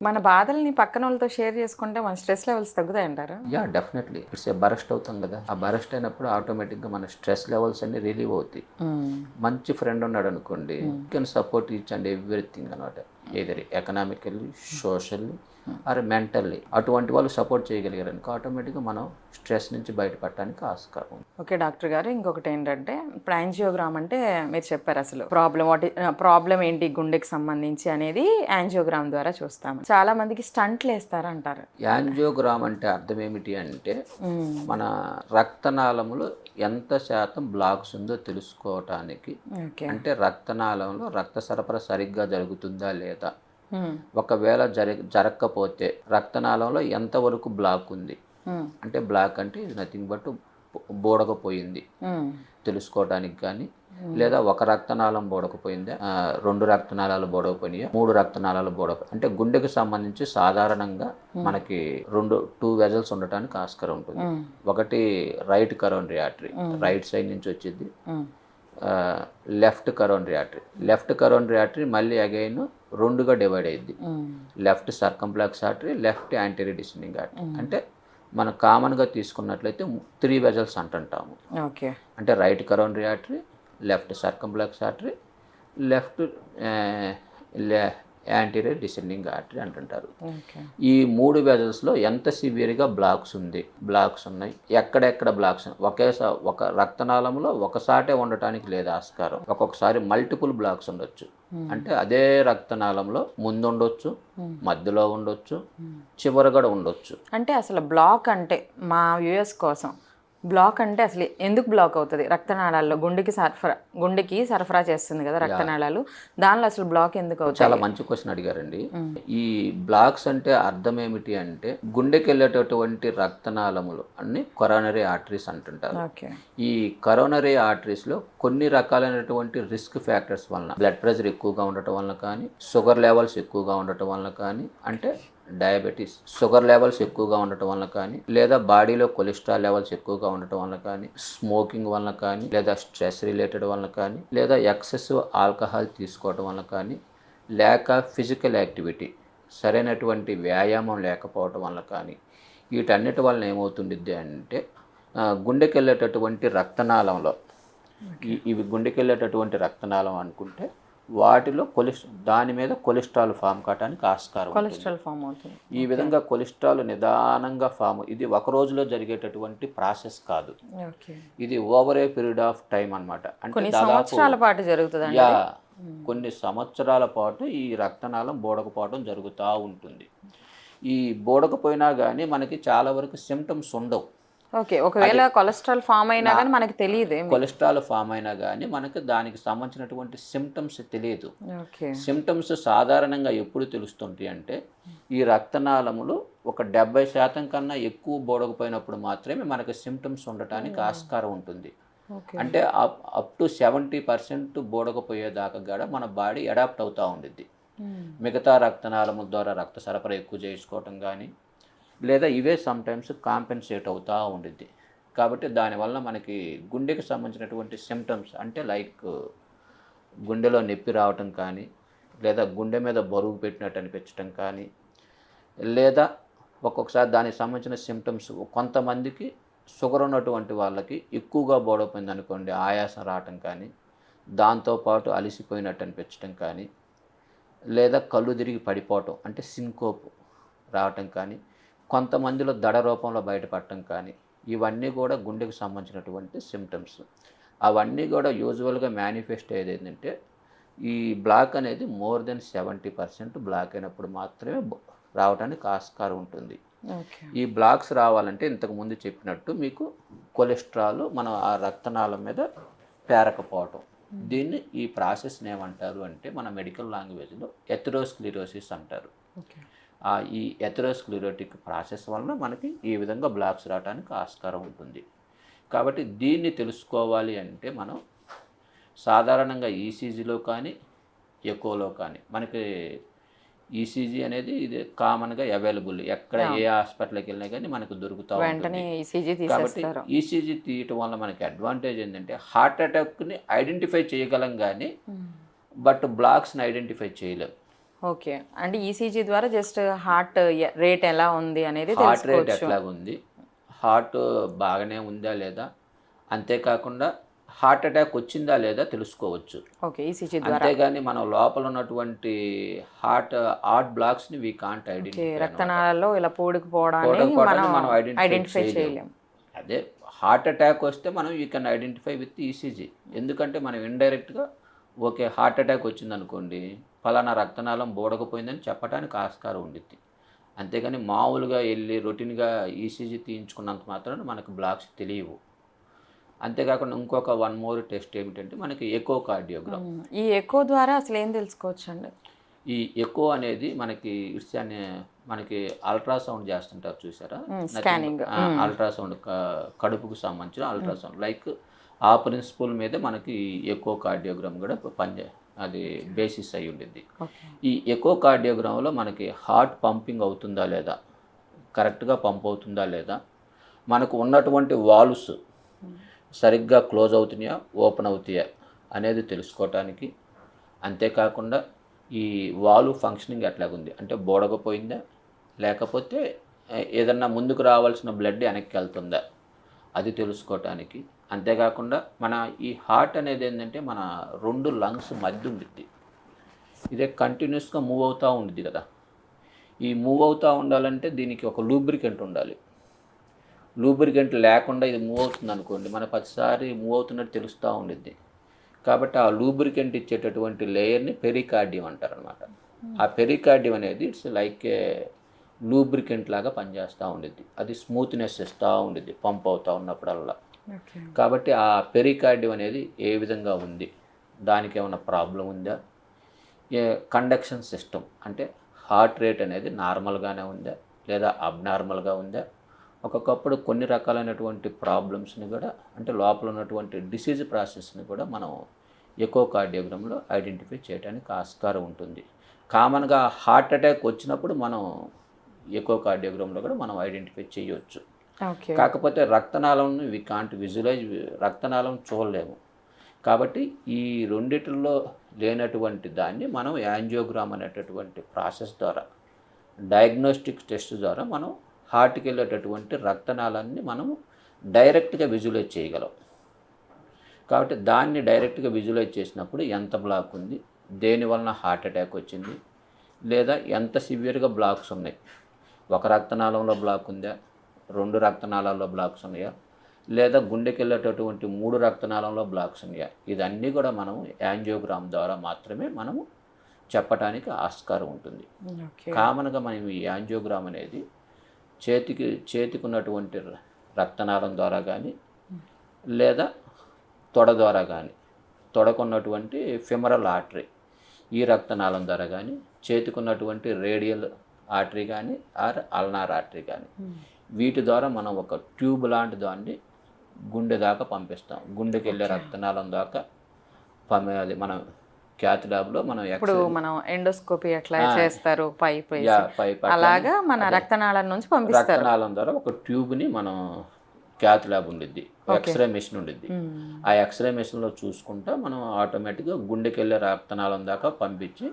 మన బాధల్ని పక్కనోళ్ళతో షేర్ చేసుకుంటే మన స్ట్రెస్ లెవెల్స్ తగ్గుతాయంటారా? Yeah! Definitely. It's a burst అవుతాం గదా! ఆ బరస్ట్ అయినప్పుడు ఆటోమేటిక్‌గా మన స్ట్రెస్ లెవెల్స్ అన్నీ రిలీవ్ అవుతాయి. హ్మ్. మంచి ఫ్రెండ్ ఉన్నాడనుకోండి, can support each and everything అనమాట. Either economically, socially or mentally. అటువంటి వాళ్ళు సపోర్ట్ చేయగలిగారనుకో ఆటోమేటిక్‌గా మనం స్ట్రెస్ నుంచి బయటపడటానికి ఆస్కారం ఉంది. ఓకే డాక్టర్ గారు. ఇంకొకటేంటంటే ఇప్పుడు యాంజియోగ్రామ్ అంటే మీరు చెప్పారు అసలు ప్రాబ్లమ్ ఏంటి గుండెకి సంబంధించి అనేది యాంజియోగ్రామ్ ద్వారా చూస్తాము. చాలా మందికి స్టంట్‌లేస్తారంటారు. యాంజియోగ్రామ్ అంటే అర్థం ఏమిటి అంటే, హ్మ్. మన రక్తనాళములో ఎంత శాతం బ్లాక్స్ ఉందో తెలుసుకోవటానికి. ఓకే. అంటే రక్తనాళంలో రక్త సరఫరా సరిగ్గా జరుగుతుందా లేదా? హ్మ్. ఒకవేళ జరగకపోతే రక్తనాళంలో ఎంతవరకు బ్లాక్ ఉంది? హ్మ్. అంటే బ్లాక్ అంటే ఇది నథింగ్ బట్ బూడకపోయింది హ్మ్. తెలుసుకోవడానికి కానీ, లేదా ఒక రక్తనాళం బూడకపోయిందా, 2 రక్తనాళాలు బూడకపోయినాయా, 3 రక్తనాళాలు అంటే గుండెకు సంబంధించి సాధారణంగా మనకి 2 వెజల్స్ ఉండటానికి ఆస్కారం ఉంటుంది. ఒకటి right coronary artery, right side నుంచి వచ్చింది. హ్మ్. లెఫ్ట్ కరోనరీ ఆర్టరీ మళ్ళీ అగైన్ 2గా డివైడ్ అయ్యింది. Hmm. Left circumflex artery, left anterior descending artery. అంటే మనం కామన్గా తీసుకున్నట్లయితే 3 వెజల్స్ అంటుంటాము. ఓకే. అంటే right coronary artery, left circumflex artery, left anterior descending artery అంటుంటారు. ఓకే. ఈ 3 వెజల్స్లో ఎంత సివియర్గా బ్లాక్స్ ఉన్నాయి, ఎక్కడెక్కడ బ్లాక్స్ ఒక రక్తనాళంలో ఒకసాటే ఉండటానికి లేదు ఆస్కారం. ఒక్కొక్కసారి మల్టిపుల్ బ్లాక్స్ ఉండొచ్చు. అంటే అదే రక్తనాళంలో ముందు ఉండొచ్చు, మధ్యలో ఉండొచ్చు, చివర కూడా ఉండొచ్చు. అంటే అసలు బ్లాక్ అంటే మా వ్యూయర్స్ కోసం బ్లాక్ అంటే అసలు ఎందుకు బ్లాక్ అవుతుంది? రక్తనాళాల్లో గుండెకి సరఫరా చేస్తుంది కదా రక్తనాళాలు. దానిలో అసలు బ్లాక్ ఎందుకు అవుతాయి? చాలా మంచి క్వశ్చన్ అడిగారండి. ఈ బ్లాక్స్ అంటే అర్థం ఏమిటి అంటే, గుండెకి వెళ్ళేటటువంటి రక్తనాళములు అన్ని కొరోనరీ ఆర్టరీస్ అంటుంటారు. ఓకే. ఈ కరోనరీ ఆర్టరీస్లో కొన్ని రకాలైనటువంటి రిస్క్ ఫ్యాక్టర్స్ వలన, బ్లడ్ ప్రెషర్ ఎక్కువగా ఉండటం వలన కానీ, షుగర్ లెవెల్స్ ఎక్కువగా ఉండటం వలన కానీ, అంటే డయాబెటీస్, షుగర్ లెవెల్స్ ఎక్కువగా ఉండటం వలన కానీ, లేదా బాడీలో కొలెస్ట్రాల్ లెవెల్స్ ఎక్కువగా ఉండటం వలన కానీ, స్మోకింగ్ వలన కానీ, లేదా స్ట్రెస్ రిలేటెడ్ వలన కానీ, లేదా ఎక్సెసివ్ ఆల్కహాల్ తీసుకోవటం వలన కానీ, లేక ఫిజికల్ యాక్టివిటీ సరైనటువంటి వ్యాయామం లేకపోవటం వలన కానీ, వీటన్నిటి వలన ఏమవుతుండిద్ది అంటే, గుండెకి వెళ్ళేటటువంటి రక్తనాళంలో ఇవి గుండెకి వెళ్ళేటటువంటి రక్తనాళం అనుకుంటే వాటిలో దాని మీద కొలెస్ట్రాల్ ఫామ్ కావడానికి ఆస్కారం ఉంటుంది. కొలెస్ట్రాల్ ఫామ్ అవుతుంది. ఈ విధంగా కొలెస్ట్రాల్ నిదానంగా ఇది ఒక రోజులో జరిగేటటువంటి ప్రాసెస్ కాదు. ఓకే. ఇది over a period of time అనమాట. అంటే కొన్ని దాదాపు సంవత్సరాల పాటు జరుగుతుందండి. కొన్ని సంవత్సరాల పాటు ఈ రక్తనాళం బోడకపోవడం జరుగుతూ ఉంటుంది. ఈ బోడకపోయినా కానీ మనకి చాలా వరకు సిమ్టమ్స్ ఉండవు. ఓకే. ఒకవేళ కొలెస్ట్రాల్ ఫామ్ అయినా కానీ మనకి తెలియదు. కొలెస్ట్రాల్ ఫామ్ అయినా కానీ మనకి దానికి సంబంధించినటువంటి సిమ్టమ్స్ తెలియదు. ఓకే. సిమ్టమ్స్ సాధారణంగా ఎప్పుడు తెలుస్తుంటాయి అంటే, ఈ రక్తనాళములు ఒక 70% కన్నా ఎక్కువ బోడకపోయినప్పుడు మాత్రమే మనకి సిమ్టమ్స్ ఉండటానికి ఆస్కారం ఉంటుంది. అంటే అప్ టు 70% బోడకపోయేదాకా కూడా మన బాడీ అడాప్ట్ అవుతూ ఉండిద్ది. మిగతా రక్తనాళముల ద్వారా రక్త సరఫరా ఎక్కువ చేసుకోవటం కానీ, లేదా ఇవే సమ్టైమ్స్ కాంపెన్సేట్ అవుతూ ఉండిద్ది. కాబట్టి దానివల్ల మనకి గుండెకి సంబంధించినటువంటి సిమ్టమ్స్ అంటే లైక్ గుండెలో నొప్పి రావటం కానీ, లేదా గుండె మీద బరువు పెట్టినట్టు అనిపించటం కానీ, లేదా ఒక్కొక్కసారి దానికి సంబంధించిన సిమ్టమ్స్ కొంతమందికి షుగర్ ఉన్నటువంటి వాళ్ళకి ఎక్కువగా బోడపోయింది అనుకోండి, ఆయాసం రావటం కానీ, దాంతోపాటు అలసిపోయినట్టు అనిపించటం కానీ, లేదా కళ్ళు తిరిగి పడిపోవటం అంటే సింకోప్ రావటం కానీ, కొంతమందిలో దడ రూపంలో బయటపడటం కానీ, ఇవన్నీ కూడా గుండెకు సంబంధించినటువంటి సిమ్టమ్స్. అవన్నీ కూడా యూజువల్గా మేనిఫెస్ట్ అయ్యేది ఏంటంటే, ఈ బ్లాక్ అనేది మోర్ దెన్ 70% బ్లాక్ అయినప్పుడు మాత్రమే రావడానికి ఆస్కారం ఉంటుంది. ఈ బ్లాక్స్ రావాలంటే ఇంతకుముందు చెప్పినట్టు మీకు కొలెస్ట్రాల్ మన ఆ రక్తనాళం మీద పేరకపోవటం, ఈ ప్రాసెస్ని ఏమంటారు అంటే మన మెడికల్ లాంగ్వేజ్లో ఎథెరోస్క్లెరోసిస్ అంటారు. ఈ ఎథెరోస్క్లెరోటిక్ ప్రాసెస్ వలన మనకి ఈ విధంగా బ్లాక్స్ రావడానికి ఆస్కారం ఉంటుంది. కాబట్టి దీన్ని తెలుసుకోవాలి అంటే మనం సాధారణంగా ఈసీజీలో కానీ, ఎకోలో కానీ, మనకి ఈసీజీ అనేది ఇది కామన్గా అవైలబుల్, ఎక్కడ ఏ హాస్పిటల్కి వెళ్ళినా కానీ మనకు దొరుకుతూ ఉంటుంది. కాబట్టి ఈసీజీ తీయటం వల్ల మనకి అడ్వాంటేజ్ ఏంటంటే హార్ట్ అటాక్ని ఐడెంటిఫై చేయగలం కానీ, బట్ బ్లాక్స్ని ఐడెంటిఫై చేయలేం. ఓకే. అంటే ఈసీజీ ద్వారా జస్ట్ హార్ట్ రేట్ ఎలా ఉంది అనేది హార్ట్ రేట్ తెలుసుకోవచ్చు. ఎట్లాగుంది, హార్ట్ బాగానే ఉందా లేదా, అంతేకాకుండా హార్ట్ అటాక్ వచ్చిందా లేదా తెలుసుకోవచ్చు. ఓకే. ఈసీజీ ద్వారా. అంతేగాని మనం లోపల ఉన్నటువంటి హార్ట్ బ్లాక్స్ని వీ కాంట్ ఓకే. ఐడెంటిఫై అనమాట. రక్తనాళాల్లో ఇలా పూడుకుపోవడాన్ని పోవడాన్ని మనం ఐడెంటిఫై ఐడెంటిఫై చేయలేము. చేయలేం. అదే హార్ట్ అటాక్ వస్తే మనం you can identify with ECG. ఎందుకంటే మనం ఇండైరెక్ట్గా ఓకే హార్ట్ అటాక్ వచ్చిందనుకోండి, ఫలానా రక్తనాళం బోడకపోయిందని చెప్పడానికి ఆస్కారం ఉండిద్ది. అంతేగాని మామూలుగా వెళ్ళి రొటీన్గా ఈసీజీ తీయించుకున్నంత మాత్రాన మనకు బ్లాక్స్ తెలియవు. అంతేకాకుండా ఇంకొక వన్ మోర్ టెస్ట్ ఏమిటంటే మనకి ఎకో కార్డియోగ్రామ్. ఈ ఎకో ద్వారా అసలు ఏం తెలుసుకోవచ్చండి? ఈ ఎకో అనేది మనకి మనకి అల్ట్రాసౌండ్ చేస్తుంటారు చూసారా, స్కానింగ్. అల్ట్రాసౌండ్ కడుపుకు సంబంధించిన అల్ట్రాసౌండ్ లైక్ ఆ ప్రిన్సిపల్ మీద మనకి ఎకో కార్డియోగ్రామ్ కూడా అది బేసిస్ అయి ఉండిద్ది. ఈ ఎకో కార్డియోగ్రామ్లో మనకి హార్ట్ పంపింగ్ అవుతుందా లేదా, కరెక్ట్గా పంప్ అవుతుందా లేదా, మనకు ఉన్నటువంటి వాల్వ్స్ సరిగ్గా క్లోజ్ అవుతున్నాయా ఓపెన్ అవుతాయా అనేది తెలుసుకోవటానికి, అంతేకాకుండా ఈ వాల్వ్ ఫంక్షనింగ్ ఎట్లాగుంది అంటే బోడకపోయిందా లేకపోతే ఏదన్నా ముందుకు రావాల్సిన బ్లడ్ వెనక్కి వెళ్తుందా అది తెలుసుకోవటానికి, అంతేకాకుండా మన ఈ హార్ట్ అనేది ఏంటంటే మన 2 లంగ్స్ మధ్య ఉండిద్ది. ఇదే కంటిన్యూస్గా మూవ్ అవుతూ ఉండిద్ది కదా. ఈ మూవ్ అవుతూ ఉండాలంటే దీనికి ఒక లూబ్రికెంట్ ఉండాలి. లూబ్రికెంట్ లేకుండా ఇది మూవ్ అవుతుంది అనుకోండి, మన ప్రతిసారి మూవ్ అవుతున్నట్టు తెలుస్తూ ఉండిద్ది. కాబట్టి ఆ లూబ్రికెంట్ ఇచ్చేటటువంటి లేయర్ని పెరికార్డియం అంటారనమాట. ఆ పెరికార్డియం అనేది ఇట్స్ లైక్ ఏ లూబ్రికెంట్ లాగా పనిచేస్తూ ఉండిద్ది. అది స్మూత్నెస్ ఇస్తూ ఉండిద్ది పంప్ అవుతూ ఉన్నప్పుడల్లా. కాబట్టి ఆ పెరికార్డియం అనేది ఏ విధంగా ఉంది, దానికి ఏమైనా ప్రాబ్లం ఉందా, కండక్షన్ సిస్టమ్ అంటే హార్ట్ రేట్ అనేది నార్మల్గానే ఉందా లేదా అబ్నార్మల్గా ఉందా, ఒక్కొక్కప్పుడు కొన్ని రకాలైనటువంటి ప్రాబ్లమ్స్ని కూడా అంటే లోపల ఉన్నటువంటి డిసీజ్ ప్రాసెస్ని కూడా మనం ఎకో కార్డియోగ్రామ్లో ఐడెంటిఫై చేయడానికి ఆస్కారం ఉంటుంది. కామన్గా హార్ట్ అటాక్ వచ్చినప్పుడు మనం ఎకో కార్డియోగ్రామ్లో కూడా మనం ఐడెంటిఫై చేయవచ్చు. కాకపోతే రక్తనాళం వి కాంట్ విజువలైజ్, రక్తనాళం చూడలేము. కాబట్టి ఈ రెండిటిల్లో లేనటువంటి దాన్ని మనం యాంజియోగ్రామ్ అనేటటువంటి ప్రాసెస్ ద్వారా డయాగ్నోస్టిక్ టెస్ట్ ద్వారా మనం హార్ట్కి వెళ్ళేటటువంటి రక్తనాళాన్ని మనము డైరెక్ట్గా విజువలైజ్ చేయగలం. కాబట్టి దాన్ని డైరెక్ట్గా విజువలైజ్ చేసినప్పుడు ఎంత బ్లాక్ ఉంది, దేనివలన హార్ట్ అటాక్ వచ్చింది, లేదా ఎంత సివియర్గా బ్లాక్స్ ఉన్నాయి, ఒక రక్తనాళంలో బ్లాక్ ఉందా, 2 రక్తనాళాల్లో బ్లాక్స్ ఉన్నాయా, లేదా గుండెకి వెళ్ళేటటువంటి 3 రక్తనాళంలో బ్లాక్స్ ఉన్నాయా, ఇదన్నీ కూడా మనం యాంజియోగ్రామ్ ద్వారా మాత్రమే మనము చెప్పడానికి ఆస్కారం ఉంటుంది. కామన్గా మనం ఈ యాంజియోగ్రామ్ అనేది చేతికి ఉన్నటువంటి రక్తనాళం ద్వారా కానీ లేదా తొడ ద్వారా కానీ, తొడకున్నటువంటి ఫెమరల్ ఆర్టరీ ఈ రక్తనాళం ద్వారా కానీ, చేతికున్నటువంటి రేడియల్ ఆర్టరీ కానీ ఆర్ అల్నార్ ఆర్టరీ కానీ, వీటి ద్వారా మనం ఒక ట్యూబ్ లాంటి దాన్ని గుండె దాకా పంపిస్తాం. గుండెకి వెళ్ళే రక్తనాళం దాకా అది మనం క్యాత్ ల్యాబ్లో మనం ఇప్పుడు మనం ఎండోస్కోపీ ఎట్లా చేస్తారు పైప్ అలాగా మన రక్తనాళం నుంచి పంపిస్తారు. రక్తనాళం ద్వారా ఒక ట్యూబ్ని మనం క్యాత్ ల్యాబ్ ఉండిద్ది, ఎక్స్రే మెషిన్ ఉండిద్ది. ఆ ఎక్స్రే మెషిన్లో చూసుకుంటా మనం ఆటోమేటిక్గా గుండెకి వెళ్ళే రక్తనాళం దాకా పంపించి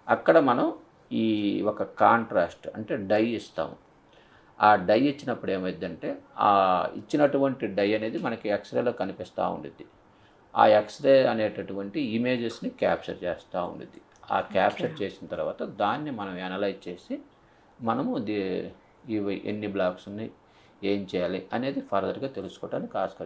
అక్కడ మనం ఈ ఒక కాంట్రాస్ట్ అంటే డై ఇస్తాము. ఆ డై ఇచ్చినప్పుడు ఏమైందంటే ఆ ఇచ్చినటువంటి డై అనేది మనకి ఎక్స్రేలో కనిపిస్తూ ఉండిద్ది. ఆ ఎక్స్రే అనేటటువంటి ఇమేజెస్ని క్యాప్చర్ చేస్తూ ఉండిద్ది. ఆ క్యాప్చర్ చేసిన తర్వాత దాన్ని మనం అనలైజ్ చేసి మనము ఇవి ఎన్ని బ్లాక్స్ ఉన్నాయి, ఏం చేయాలి అనేది ఫర్దర్గా తెలుసుకోవడానికి ఆస్కారం.